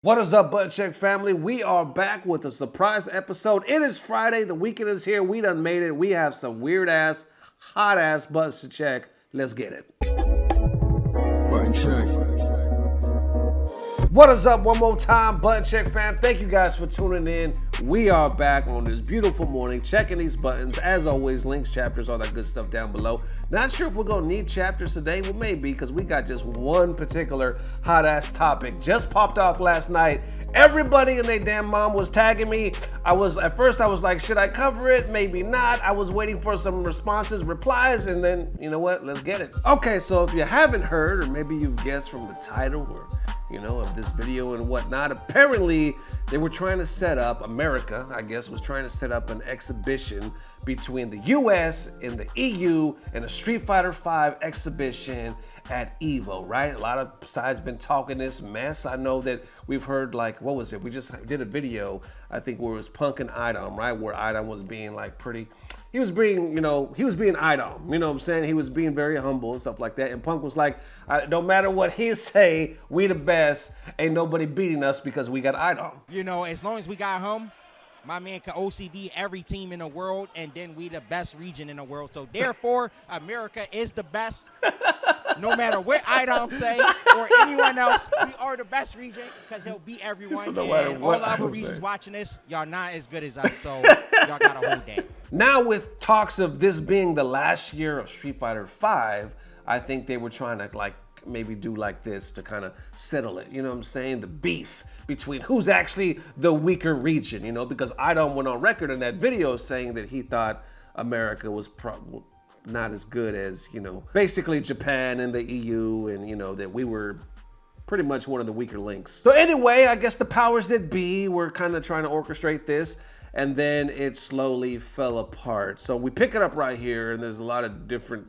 What is up, Butt Check family? We are back with a surprise episode. It is Friday. The weekend is here. We done made it. We have some weird ass, hot ass butts to check. Let's get it. Button check. What is up one more time, Button Check fam? Thank you guys for tuning in. We are back on this beautiful morning, checking these buttons. As always, links, chapters, all that good stuff down below. Not sure if we're gonna need chapters today. Well, maybe, because we got just one particular hot ass topic. Just popped off last night. Everybody and their damn mom was tagging me. At first I was like, should I cover it? Maybe not. I was waiting for some responses, replies, and then, you know what? Let's get it. Okay, so if you haven't heard, or maybe you've guessed from the title, or of this video and whatnot, apparently they were trying to set up, America, I guess, was trying to set up an exhibition between the US and the EU in a Street Fighter V exhibition at EVO, right? A lot of sides been talking this mess. I know that we've heard, like, what was it? We just did a video, I think, where it was Punk and Idom, right? Where Idom was being like he was being Idom, you know what I'm saying? He was being very humble and stuff like that. And Punk was like, no matter what he say, we the best. Ain't nobody beating us because we got Idom. You know, as long as we got him, my man can OCV every team in the world, and then we the best region in the world. So therefore, America is the best. No matter what Idom say or anyone else, we are the best region because he'll beat everyone. And all the other regions watching this, y'all not as good as us, so y'all got a whole day. Now with talks of this being the last year of Street Fighter V, I think they were trying to maybe do like this to kind of settle it. You know what I'm saying? The beef between who's actually the weaker region, because Idom went on record in that video saying that he thought America was probably not as good as, basically Japan and the EU, and, that we were pretty much one of the weaker links. So anyway, I guess the powers that be were kind of trying to orchestrate this, and then it slowly fell apart. So we pick it up right here, and there's a lot of different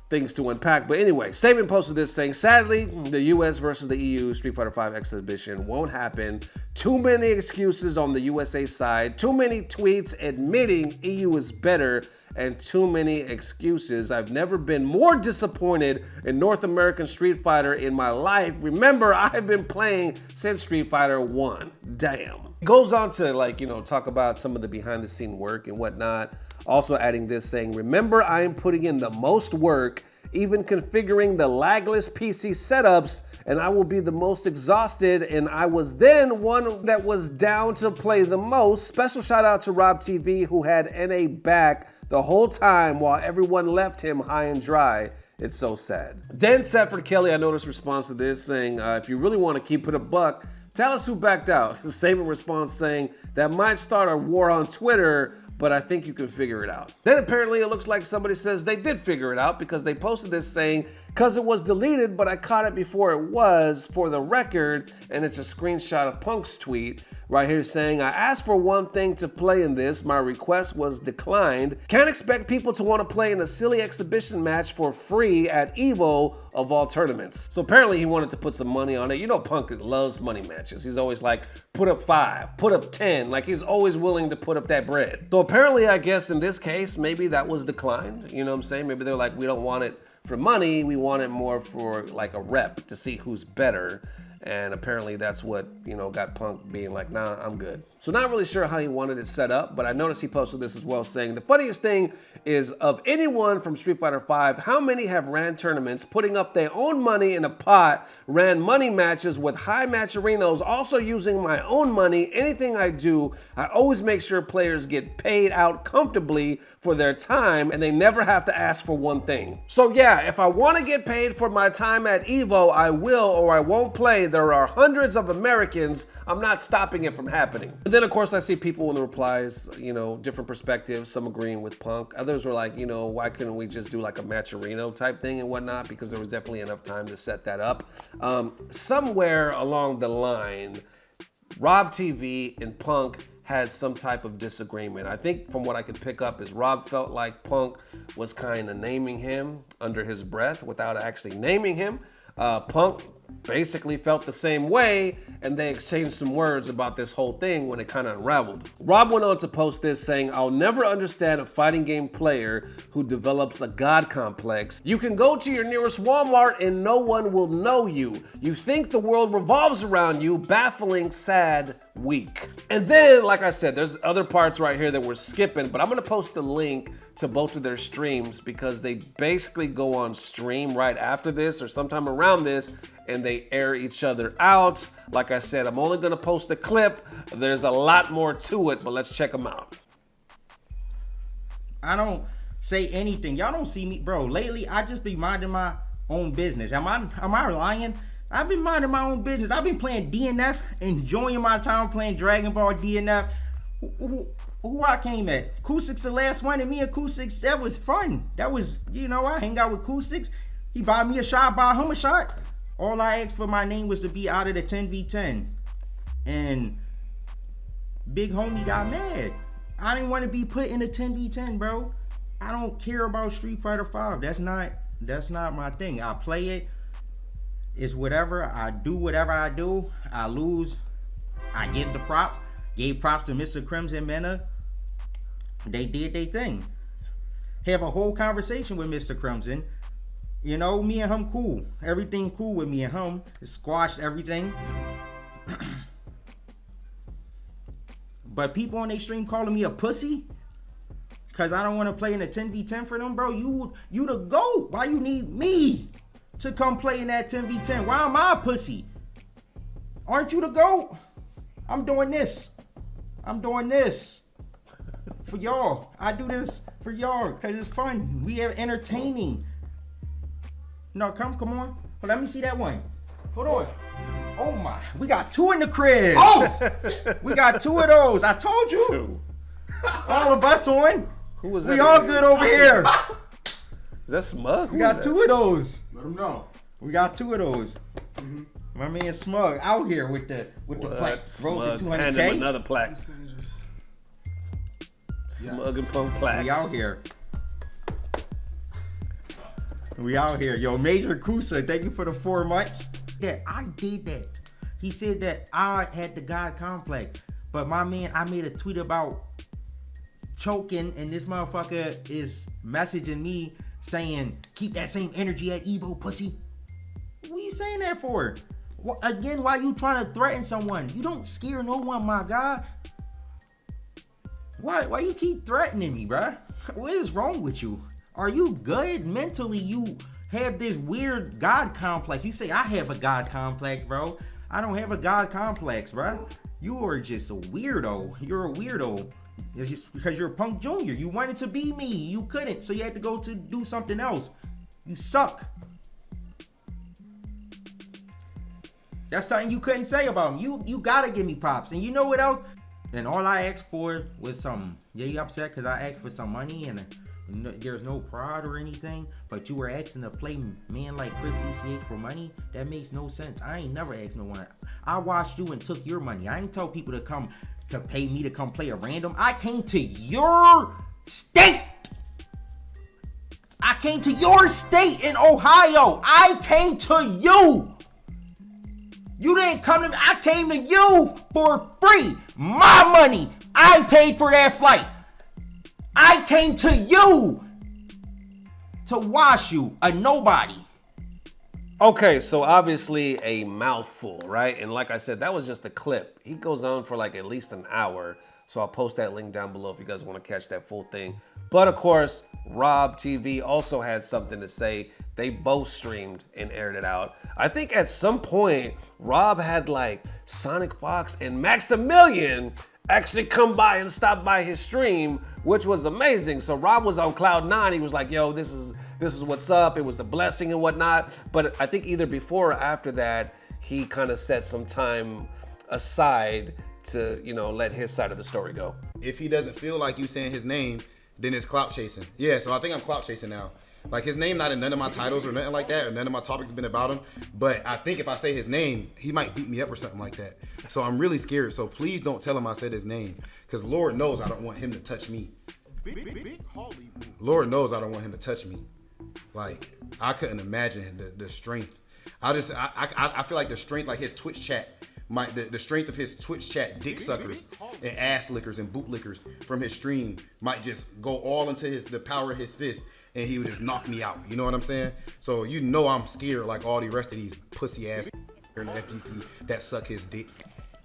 things to unpack. But anyway, Saban posted this saying, sadly, the US versus the EU Street Fighter V exhibition won't happen. Too many excuses on the USA side, too many tweets admitting EU is better, and too many excuses. I've never been more disappointed in North American Street Fighter in my life. Remember, I've been playing since Street Fighter 1. Damn. Goes on to talk about some of the behind the scene work and whatnot. Also adding this saying, remember, I am putting in the most work, even configuring the lagless PC setups, and I will be the most exhausted, and I was then one that was down to play the most. Special shout out to RobTV, who had NA back the whole time while everyone left him high and dry. It's so sad. Then Sanford Kelly, I noticed, response to this saying, if you really want to keep it a buck, tell us who backed out. Same response saying, that might start a war on Twitter, but I think you can figure it out. Then apparently it looks like somebody says they did figure it out because they posted this saying, because it was deleted, but I caught it before it was, for the record, and it's a screenshot of Punk's tweet right here saying, I asked for one thing to play in this, my request was declined. Can't expect people to want to play in a silly exhibition match for free at EVO of all tournaments. So apparently he wanted to put some money on it. Punk loves money matches. He's always like, put up 5, put up 10, like he's always willing to put up that bread. So apparently, I guess in this case, maybe that was declined, you know what I'm saying? Maybe they're like, we don't want it for money, we want it more for like a rep to see who's better. And apparently that's what, got Punk being like, nah, I'm good. So not really sure how he wanted it set up, but I noticed he posted this as well saying, the funniest thing is of anyone from Street Fighter V, how many have ran tournaments, putting up their own money in a pot, ran money matches with high matcherinos, also using my own money. Anything I do, I always make sure players get paid out comfortably for their time and they never have to ask for one thing. So yeah, if I want to get paid for my time at EVO, I will, or I won't play. There are hundreds of Americans. I'm not stopping it from happening. And then of course I see people in the replies, different perspectives, some agreeing with Punk. Others were like, why couldn't we just do like a matcherino type thing and whatnot? Because there was definitely enough time to set that up. Somewhere along the line, RobTV and Punk had some type of disagreement. I think from what I could pick up is Rob felt like Punk was kind of naming him under his breath without actually naming him. Punk basically felt the same way, and they exchanged some words about this whole thing when it kind of unraveled. Rob went on to post this saying, "I'll never understand a fighting game player who develops a god complex. You can go to your nearest Walmart and no one will know you. You think the world revolves around you. Baffling, sad, weak." And then, like I said, there's other parts right here that we're skipping, but I'm gonna post the link to both of their streams because they basically go on stream right after this or sometime around this, and they air each other out. Like I said, I'm only gonna post a clip. There's a lot more to it, but let's check them out. I don't say anything. Y'all don't see me, bro. Lately, I just be minding my own business. Am I lying? I've been minding my own business. I've been playing DNF, enjoying my time playing Dragon Ball DNF. Who I came at? Kofxv the last one, and me and Kofxv, that was fun. That was, I hang out with Kofxv. He bought me a shot, buy him a shot. All I asked for my name was to be out of the 10v10. And big homie got mad. I didn't want to be put in a 10v10, bro. I don't care about Street Fighter 5. That's not my thing. I play it. It's whatever. I do whatever I do. I lose. I give the props. Gave props to Mr. Crimson Mena. They did their thing. Have a whole conversation with Mr. Crimson. Me and him cool. Everything cool with me and him. Squashed everything. But people on their stream calling me a pussy because I don't want to play in a 10v10 for them, bro. You the GOAT. Why you need me to come play in that 10v10? Why am I a pussy? Aren't you the GOAT? I'm doing this for y'all. I do this for y'all because it's fun. We are entertaining. No, come on. Well, let me see that one. Hold on. Oh my, we got two in the crib. Oh, we got two of those. I told you. Two. All of us on. Who was that? We all good over here. Is that Smug? We got two of those. Let them know. We got two of those. Mm-hmm. My man Smug out here with the plaque. Road to 200K. Hand him another plaque. Smug and Punk plaques. We out here. We out here. Yo, Major Kusa, thank you for the 4 months. Yeah, I did that. He said that I had the God complex. But my man, I made a tweet about choking, and this motherfucker is messaging me saying, keep that same energy at EVO, pussy. What are you saying that for? Again, why you trying to threaten someone? You don't scare no one, my guy. Why you keep threatening me, bruh? What is wrong with you? Are you good mentally? You have this weird God complex. You say I have a God complex, bro. I don't have a God complex, bro. You are just a weirdo. You're a weirdo. It's just because you're a Punk Jr. You wanted to be me. You couldn't. So you had to go to do something else. You suck. That's something you couldn't say about me. You gotta give me props. And you know what else? And all I asked for was some. Yeah, you upset because I asked for some money and there's no pride or anything, but you were asking to play man like Chris ECH for money? That makes no sense. I ain't never asked no one. I watched you and took your money. I ain't tell people to come to pay me to come play a random. I came to your state. I came to your state in Ohio. I came to you. You didn't come to me. I came to you for free. My money. I paid for that flight. I came to you to wash you, a nobody. Okay, so obviously a mouthful, right? And like I said, that was just a clip. He goes on for like at least an hour. So I'll post that link down below if you guys want to catch that full thing. But of course, RobTV also had something to say. They both streamed and aired it out. I think at some point, Rob had like Sonic Fox and Maximilian actually come by and stop by his stream, which was amazing. So Rob was on cloud 9. He was like, yo, this is what's up. It was a blessing and whatnot. But I think either before or after that, he kind of set some time aside to, let his side of the story go. If he doesn't feel like you saying his name, then it's clout chasing. Yeah, so I think I'm clout chasing now. Like, his name not in none of my titles or nothing like that, or none of my topics have been about him. But I think if I say his name, he might beat me up or something like that. So I'm really scared. So please don't tell him I said his name, because Lord knows I don't want him to touch me. Lord knows I don't want him to touch me. Like, I couldn't imagine the strength I feel like the strength, like his Twitch chat, the strength of his Twitch chat, dick suckers and ass lickers and boot lickers from his stream might just go all into the power of his fist, and he would just knock me out. You know what I'm saying? So you know I'm scared like all the rest of these pussy ass in the FGC that suck his dick.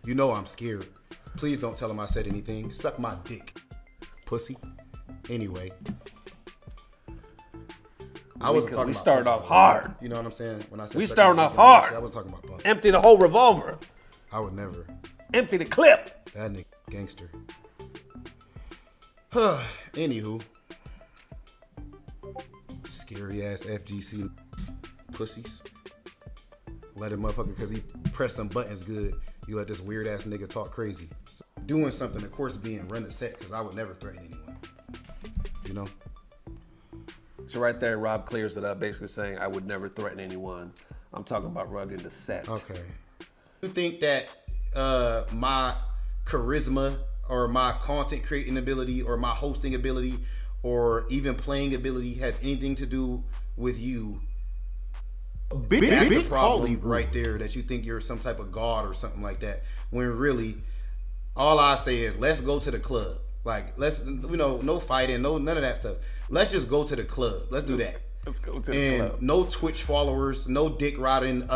You know I'm scared. Please don't tell him I said anything. Suck my dick, pussy. Anyway. I wasn't talking we about started Punk. off hard. You know what I'm saying? When I said We suck started my off dick, hard. I was talking about Punk. Empty the whole revolver. I would never. Empty the clip. That nigga gangster. Anywho. Scary ass FGC pussies. Let a motherfucker, because he pressed some buttons good, you let this weird ass nigga talk crazy. Doing something, of course, being run a set, because I would never threaten anyone. You know? So right there, Rob clears it up, basically saying, I would never threaten anyone. I'm talking about running the set. Okay. You think that my charisma or my content creating ability or my hosting ability or even playing ability has anything to do with you? That's the problem right there, that you think you're some type of god or something like that, when really all I say is let's go to the club. Like, let's, no fighting, no none of that stuff. Let's just go to the club. Let's do that. Let's go to the club. No Twitch followers, no dick riding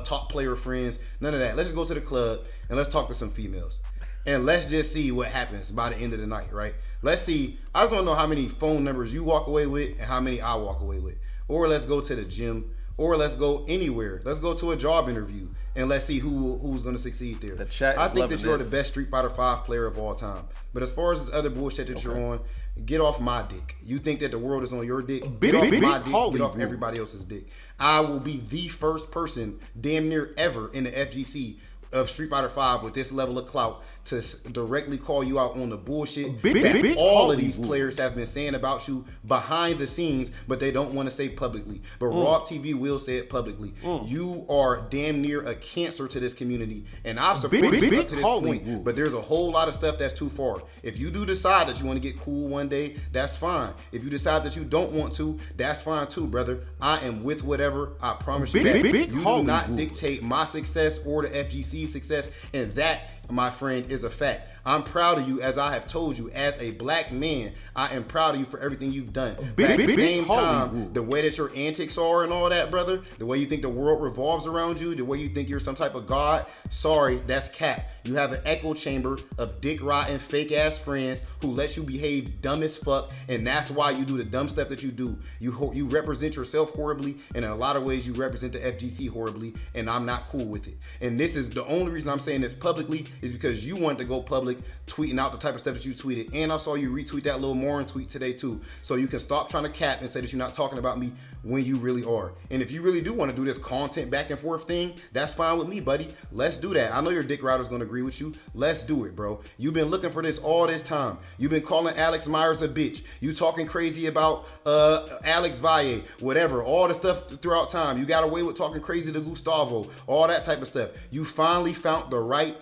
top player friends, none of that. Let's just go to the club and let's talk to some females. And let's just see what happens by the end of the night, right? Let's see. I just want to know how many phone numbers you walk away with and how many I walk away with. Or let's go to the gym, or let's go anywhere. Let's go to a job interview and let's see who's going to succeed there. The chat I is think loving that you're this. the best Street Fighter 5 player of all time. But as far as this other bullshit that you're on, get off my dick. You think that the world is on your dick? Get off my dick. Get off everybody else's dick. I will be the first person damn near ever in the FGC of Street Fighter 5 with this level of clout to directly call you out on the bullshit that all of these players have been saying about you behind the scenes, but they don't want to say publicly. But RobTV will say it publicly. You are damn near a cancer to this community, and I've supported you up to this point, but there's a whole lot of stuff that's too far. If you do decide that you want to get cool one day, that's fine. If you decide that you don't want to, that's fine too, brother. I am with whatever. I promise you that. You do not dictate my success or the FGC's success, and that, my friend, is a fact. I'm proud of you, as I have told you, as a black man. I am proud of you for everything you've done. But at the same time, the way that your antics are and all that, brother, the way you think the world revolves around you, the way you think you're some type of god, sorry, that's cap. You have an echo chamber of dick rotten, fake ass friends who let you behave dumb as fuck, and that's why you do the dumb stuff that you do. You represent yourself horribly, and in a lot of ways you represent the FGC horribly, and I'm not cool with it. And this is the only reason I'm saying this publicly, is because you wanted to go public tweeting out the type of stuff that you tweeted, and I saw you retweet that little Morin tweet today too. So you can stop trying to cap and say that you're not talking about me when you really are. And if you really do want to do this content back and forth thing, that's fine with me, buddy. Let's do that. I know your dick rider's gonna agree with you. Let's do it, bro. You've been looking for this all this time. You've been calling Alex Myers a bitch. You talking crazy about Alex Valle, whatever, all the stuff throughout time. You got away with talking crazy to Gustavo, all that type of stuff. You finally found the right,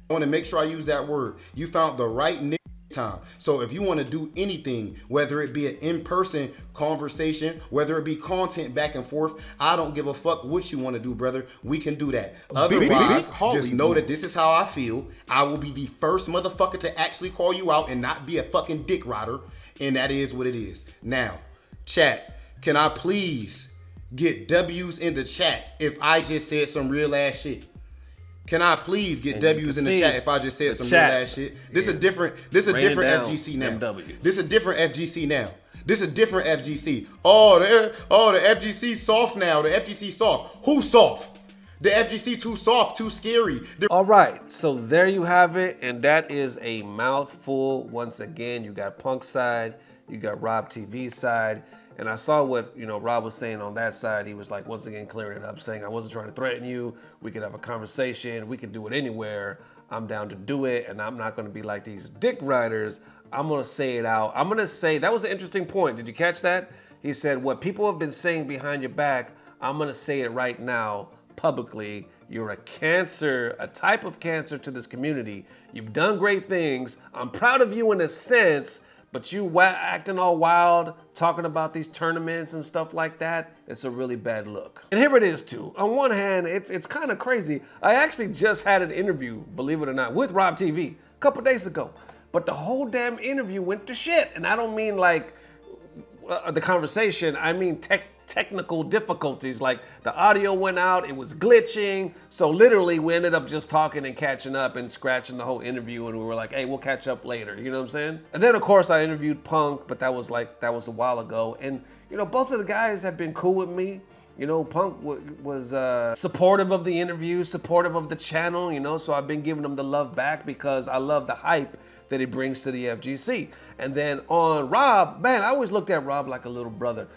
I want to make sure I use that word. You found the right nigga time. So if you want to do anything, whether it be an in-person conversation, whether it be content back and forth, I don't give a fuck what you want to do, brother. We can do that. Otherwise, just know that this is how I feel. I will be the first motherfucker to actually call you out and not be a fucking dick rider. And that is what it is. Now, chat, can I please get W's in the chat if I just said some real ass shit? Can I please get W's in the chat if I just said some real ass shit? This is a different FGC now. This is a different FGC now. This is a different FGC. Oh, the FGC soft now. The FGC soft. Who's soft? The FGC too soft, too scary. All right, so there you have it, and that is a mouthful. Once again, you got Punk's side, you got RobTV's side, and I saw what Rob was saying on that side. He was like, once again, clearing it up, saying, I wasn't trying to threaten you. We could have a conversation. We could do it anywhere. I'm down to do it, and I'm not going to be like these dick riders. I'm going to say it out. I'm going to say, that was an interesting point. Did you catch that? He said, what people have been saying behind your back, I'm going to say it right now publicly. You're a cancer, a type of cancer to this community. You've done great things. I'm proud of you in a sense, But you acting all wild, talking about these tournaments and stuff like that, it's a really bad look. And here it is too. On one hand, it's kind of crazy. I actually just had an interview, believe it or not, with RobTV a couple days ago. But the whole damn interview went to shit. And I don't mean like the conversation, I mean technical difficulties. Like the audio went out, it was glitching. So literally we ended up just talking and catching up and scratching the whole interview, and we were like, hey, we'll catch up later. You know what I'm saying? And then of course I interviewed Punk, but that was a while ago. And you know, both of the guys have been cool with me. You know, Punk was supportive of the interview, supportive of the channel, you know, so I've been giving him the love back because I love the hype that he brings to the FGC. And then on Rob, man, I always looked at Rob like a little brother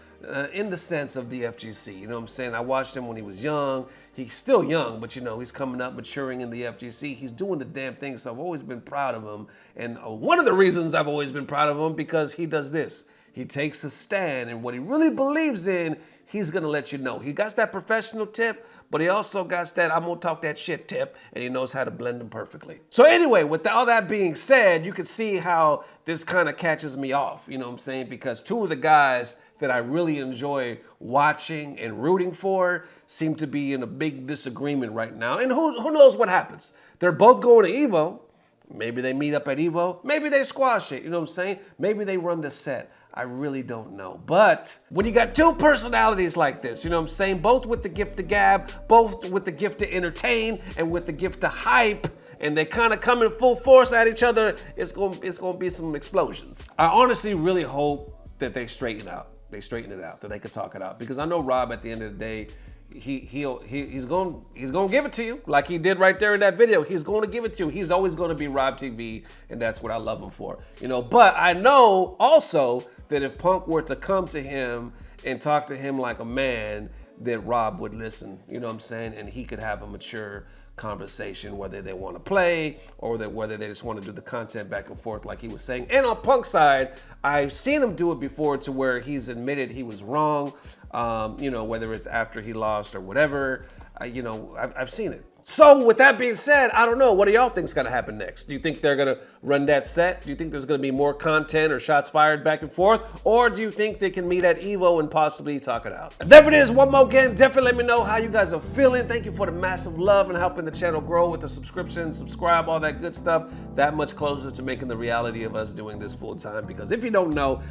in the sense of the FGC. You know what I'm saying? I watched him when he was young. He's still young, but you know, he's coming up, maturing in the FGC. He's doing the damn thing, so I've always been proud of him. And one of the reasons I've always been proud of him, because he does this. He takes a stand, and what he really believes in, he's gonna let you know. He got that professional tip, but he also got that I'm gonna talk that shit tip, and he knows how to blend them perfectly. So anyway, with all that being said, you can see how this kind of catches me off, you know what I'm saying? Because two of the guys that I really enjoy watching and rooting for seem to be in a big disagreement right now. And who knows what happens? They're both going to EVO. Maybe they meet up at EVO. Maybe they squash it, you know what I'm saying? Maybe they run the set. I really don't know. But when you got two personalities like this, you know what I'm saying? Both with the gift to gab, both with the gift to entertain, and with the gift to hype, and they kind of come in full force at each other, it's gonna be some explosions. I honestly really hope that they straighten it out, that they could talk it out. Because I know Rob, at the end of the day, he's gonna give it to you like he did right there in that video. He's going to give it to you. He's always going to be RobTV, and that's what I love him for, you know. But I know also that if Punk were to come to him and talk to him like a man, that Rob would listen, you know what I'm saying, and he could have a mature conversation, whether they want to play or whether they just want to do the content back and forth like he was saying. And on Punk's side, I've seen him do it before to where he's admitted he was wrong, you know, whether it's after he lost or whatever, you know, I've seen it. So with that being said, I don't know, what do y'all think's gonna happen next? Do you think they're gonna run that set? Do you think there's gonna be more content or shots fired back and forth? Or do you think they can meet at EVO and possibly talk it out? There it is, one more again. Definitely let me know how you guys are feeling. Thank you for the massive love and helping the channel grow with the subscription, subscribe, all that good stuff. That much closer to making the reality of us doing this full time. Because if you don't know,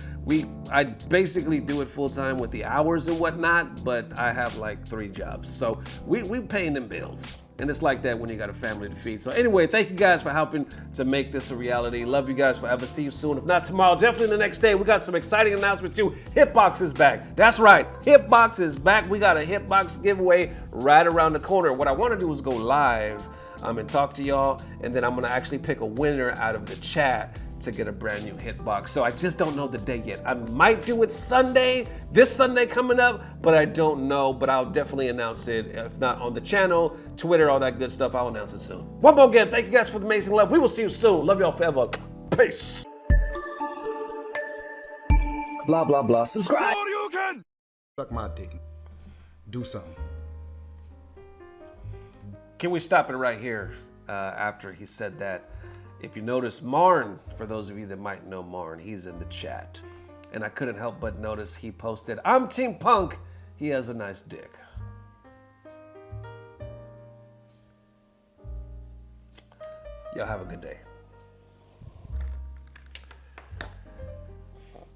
I basically do it full time with the hours and whatnot, but I have like 3 jobs. So we paying them bills. And it's like that when you got a family to feed. So anyway, thank you guys for helping to make this a reality. Love you guys forever. See you soon. If not tomorrow, definitely the next day. We got some exciting announcements too. Hitbox is back. That's right. Hitbox is back. We got a Hitbox giveaway right around the corner. What I want to do is go live and talk to y'all. And then I'm going to actually pick a winner out of the chat to get a brand new Hitbox. So I just don't know the day yet. I might do it Sunday, this Sunday coming up, but I don't know. But I'll definitely announce it. If not on the channel, Twitter, all that good stuff, I'll announce it soon. One more again, thank you guys for the amazing love. We will see you soon. Love y'all forever. Peace. Blah, blah, blah. Subscribe. Suck my dick. Do something. Can we stop it right here after he said that? If you notice, Marn, for those of you that might know Marn, he's in the chat. And I couldn't help but notice he posted, I'm Team Punk, he has a nice dick. Y'all have a good day.